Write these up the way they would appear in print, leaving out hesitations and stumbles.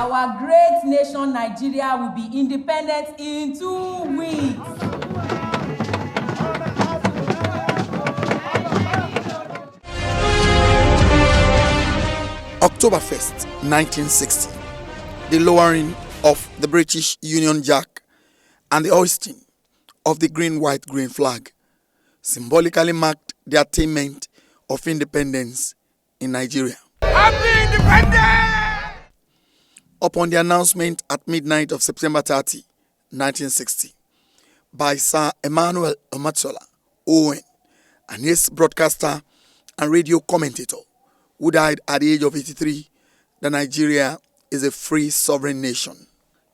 Our great nation, Nigeria, will be independent in 2 weeks. October 1st, 1960, the lowering of the British Union Jack and the hoisting of the green-white-green flag symbolically marked the attainment of independence in Nigeria. Happy independence! Upon the announcement at midnight of September 30, 1960, by Sir Emmanuel Omatsola Owen, an ace broadcaster and radio commentator who died at the age of 83, that Nigeria is a free sovereign nation.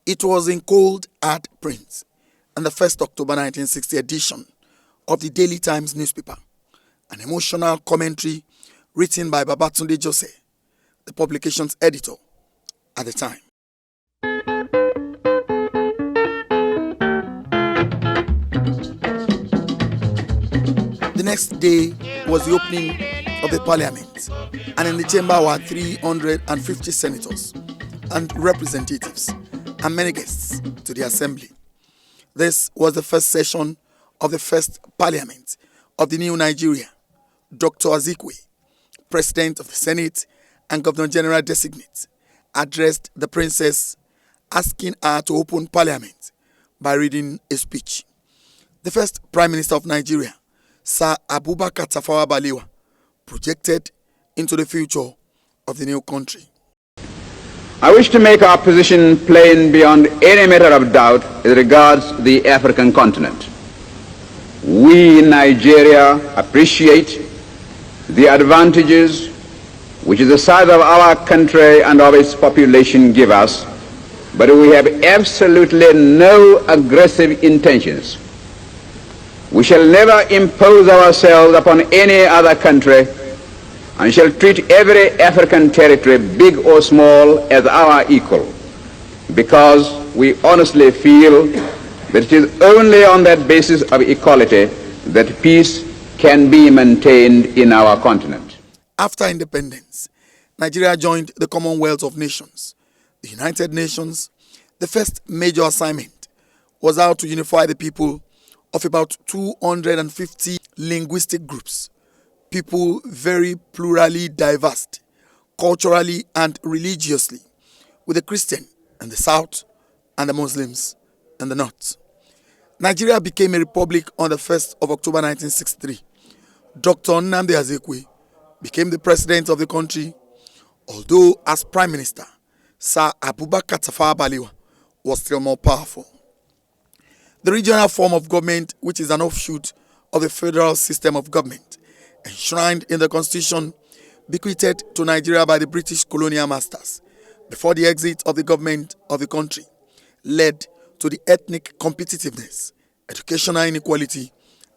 It was in cold hard print in the 1st October 1960 edition of the Daily Times newspaper, an emotional commentary written by Babatunde Jose, the publication's editor at the time. The next day was the opening of the parliament, and in the chamber were 350 senators and representatives and many guests to the assembly. This was the first session of the first parliament of the new Nigeria. Dr. Azikwe, president of the Senate and Governor General designate, addressed the princess, asking her to open parliament by reading a speech. The first Prime Minister of Nigeria, Sir Abubakar Tafawa Balewa, projected into the future of the new country. I wish to make our position plain beyond any matter of doubt as regards the African continent. We in Nigeria appreciate the advantages which the size of our country and of its population give us, but we have absolutely no aggressive intentions. We shall never impose ourselves upon any other country and shall treat every African territory, big or small, as our equal, because we honestly feel that it is only on that basis of equality that peace can be maintained in our continent. After independence, Nigeria joined the Commonwealth of Nations, the United Nations. The first major assignment was how to unify the people of about 250 linguistic groups, people very plurally diverse, culturally and religiously, with the Christian in the south and the Muslims in the north. Nigeria became a republic on the 1st of October 1963. Dr. Nnamdi Azikiwe became the president of the country, although as Prime Minister, Sir Abubakar Tafawa Balewa was still more powerful. The regional form of government, which is an offshoot of the federal system of government, enshrined in the constitution bequeathed to Nigeria by the British colonial masters before the exit of the government of the country, led to the ethnic competitiveness, educational inequality,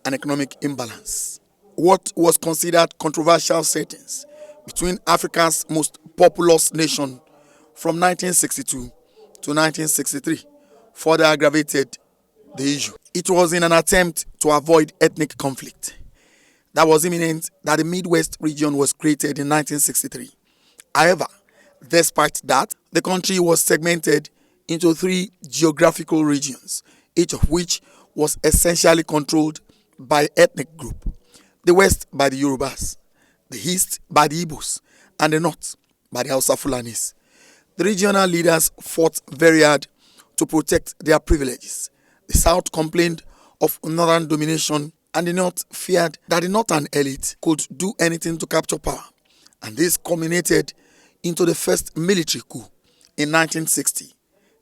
and economic imbalance. What was considered controversial settings between Africa's most populous nation from 1962 to 1963 further aggravated the issue. It was in an attempt to avoid ethnic conflict that was imminent that the Midwest region was created in 1963. However, despite that, the country was segmented into 3 geographical regions, each of which was essentially controlled by ethnic group. The West by the Yorubas, the East by the Igbos, and the North by the Hausa Fulanis. The regional leaders fought very hard to protect their privileges. The South complained of Northern domination, and the North feared that the Northern elite could do anything to capture power. And this culminated into the first military coup in 1960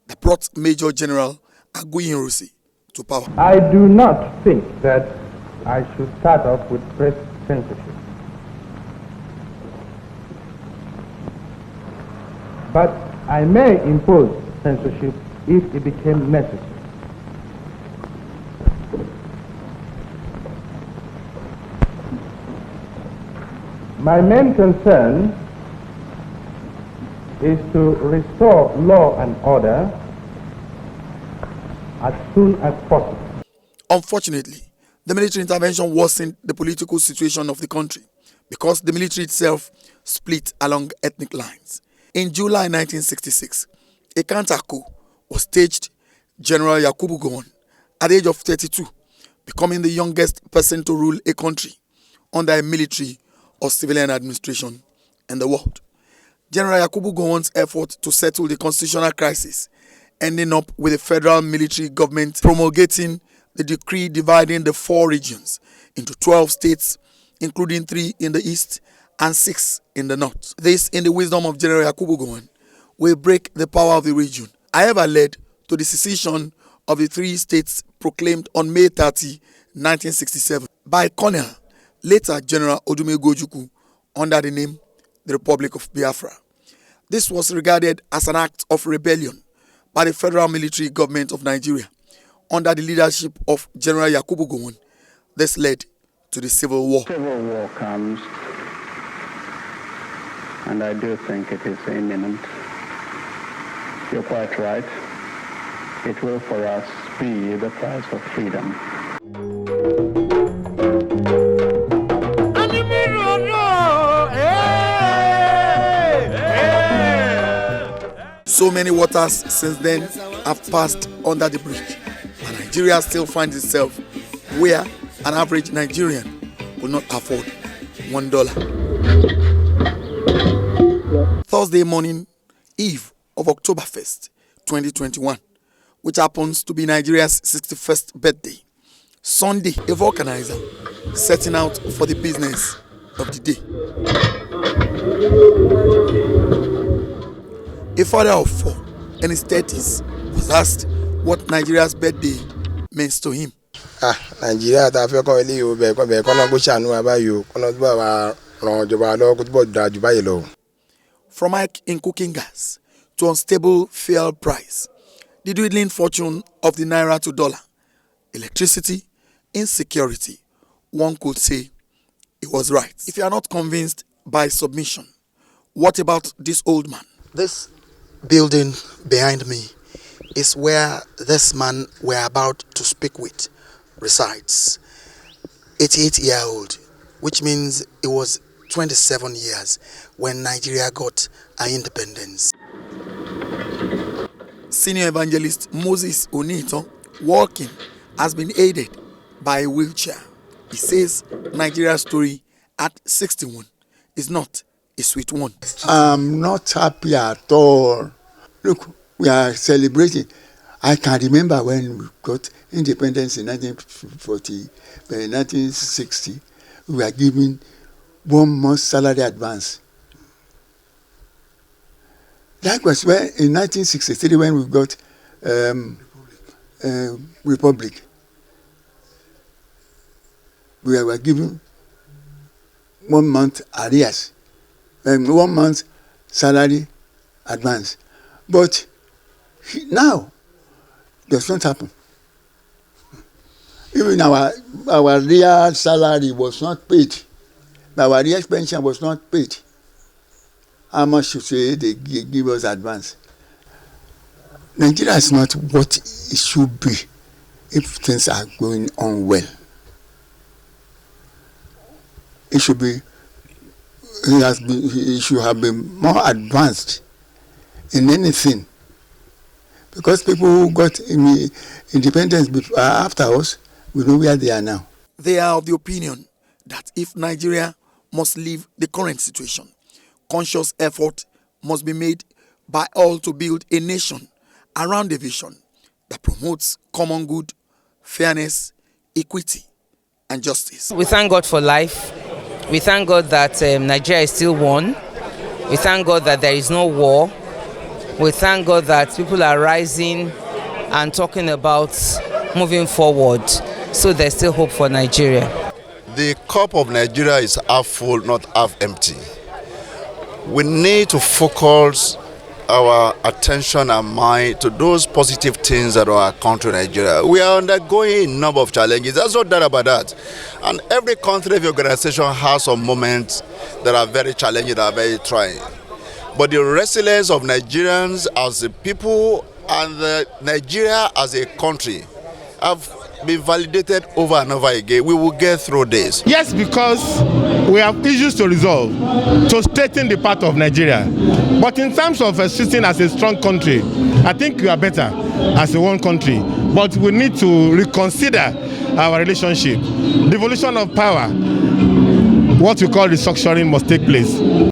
that brought Major General Aguiyi Ironsi to power. I do not think that I should start off with press censorship. But I may impose censorship if it became necessary. My main concern is to restore law and order as soon as possible. Unfortunately, the military intervention worsened the political situation of the country, because the military itself split along ethnic lines. In July 1966, a counter-coup was staged. General Yakubu Gowon, at the age of 32, becoming the youngest person to rule a country under a military or civilian administration in the world. General Yakubu Gowon's effort to settle the constitutional crisis, ending up with the federal military government promulgating the decree dividing the 4 regions into 12 states, including 3 in the east and 6 in the north. This, in the wisdom of General Yakubu Gowon, will break the power of the region, however led to the secession of the 3 states proclaimed on May 30, 1967 by Colonel, later General Odumegwu Ojukwu, under the name the Republic of Biafra. This was regarded as an act of rebellion by the federal military government of Nigeria under the leadership of General Yakubu Gowon. This led to the Civil War. Civil war comes, and I do think it is imminent. You're quite right. It will for us be the price of freedom. So many waters since then have passed under the bridge, and Nigeria still finds itself where an average Nigerian will not afford $1. Thursday morning, eve of October 1st, 2021, which happens to be Nigeria's 61st birthday. Sunday, a vulcanizer setting out for the business of the day. A father of 4 in his 30s was asked what Nigeria's birthday means to him. Nigeria ta fẹ́ kọ́ ilé ìwé bẹ́ẹ̀ kọ́nà kó ṣàánú abáyò kọ́nà tó bá wa ràn ìjọba lọ́wọ́ kó tó bọ̀ dáa jù báyìí lọ. From hike in cooking gas to unstable fuel price, the dwindling fortune of the naira to dollar, electricity, insecurity, one could say he was right. If you are not convinced by submission, what about this old man? This building behind me is where this man we're about to speak with resides. 88-year-old, which means it was 27 years when Nigeria got our independence. Senior evangelist Moses Onito, walking, has been aided by a wheelchair. He says Nigeria's story at 61 is not a sweet one. I'm not happy at all. Look, we are celebrating. I can remember when we got independence in 1960, we were given 1 month salary advance. That was when, in 1963, when we got Republic. We were given 1 month arrears, 1 month salary advance. But now, it does not happen. Even our real salary was not paid. Our real pension was not paid. How much should say they give us advance? Nigeria is not what it should be if things are going on well. It should be. It should have been more advanced in anything, because people who got independence before, after us, we know where they are now. They are of the opinion that if Nigeria must leave the current situation, conscious effort must be made by all to build a nation around a vision that promotes common good, fairness, equity, and justice. We thank God for life. We thank God that Nigeria is still one. We thank God that there is no war. We thank God that people are rising and talking about moving forward. So there's still hope for Nigeria. The cup of Nigeria is half full, not half empty. We need to focus our attention and mind to those positive things that our country, Nigeria. We are undergoing a number of challenges. There's no doubt about that. And every country, every organization has some moments that are very challenging, that are very trying. But the resilience of Nigerians as a people and Nigeria as a country have be validated over and over again, we will get through this. Yes, because we have issues to resolve to straighten the path of Nigeria. But in terms of existing as a strong country, I think we are better as a one country. But we need to reconsider our relationship. Devolution of power, what we call restructuring, must take place.